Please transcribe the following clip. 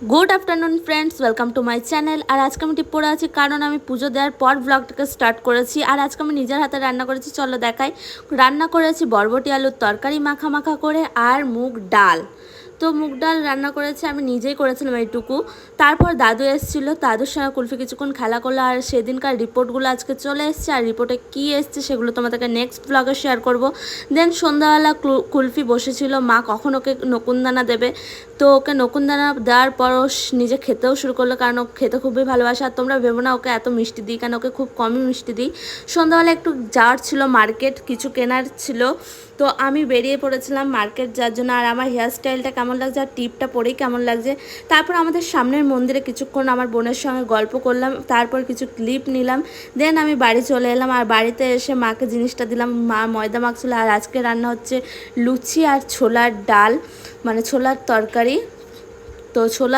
Good afternoon friends welcome to my channel. और आज के আমি টিপ পরে আছি কারণ আমি পুজো দেওয়ার পর ব্লগটাকে স্টার্ট করেছি। আর আজকে আমি নিজের হাতে রান্না করেছি, চলো দেখাই। রান্না করেছি বরবটি আলুর তরকারি মাখা মাখা করে আর মুগ ডাল। তো মুগ ডাল রান্না করেছি আমি নিজেই করেছিলাম এইটুকু। তারপর দাদু এসেছিলো, দাদুর সঙ্গে কুলফি কিছুক্ষণ খেলা করলো। আর সেদিনকার রিপোর্টগুলো আজকে চলে এসছে, আর রিপোর্টে কী এসছে সেগুলো তোমাদেরকে নেক্সট ব্লগে শেয়ার করব। দেন সন্ধ্যাবেলা কুলফি বসেছিল, মা কখন ওকে নকুনদানা দেবে। তো ওকে নকুনদানা দেওয়ার পর ও নিজে খেতেও শুরু করলো, কারণ ও খেতে খুবই ভালোবাসে। আর তোমরা ভেবো না ওকে এত মিষ্টি দিই, কারণ ওকে খুব কমই মিষ্টি দিই। সন্ধ্যাবেলা একটু যাওয়ার ছিল মার্কেট, কিছু কেনার ছিল। তো আমি বেরিয়ে পড়েছিলাম মার্কেট যাওয়ার জন্য। আর আমার হেয়ার স্টাইলটা কেমন লাগছে আর টিপটা পরেই কেমন লাগছে। তারপর আমাদের সামনের মন্দিরে কিছুক্ষণ আমার বোনের সঙ্গে গল্প করলাম, তারপর কিছু ক্লিপ নিলাম। দেন আমি বাড়ি চলে এলাম। আর বাড়িতে এসে মাকে জিনিসটা দিলাম, মা ময়দা মাখছিল। আর আজকে রান্না হচ্ছে লুচি আর ছোলার ডাল, মানে ছোলার তরকারি। তো ছোলা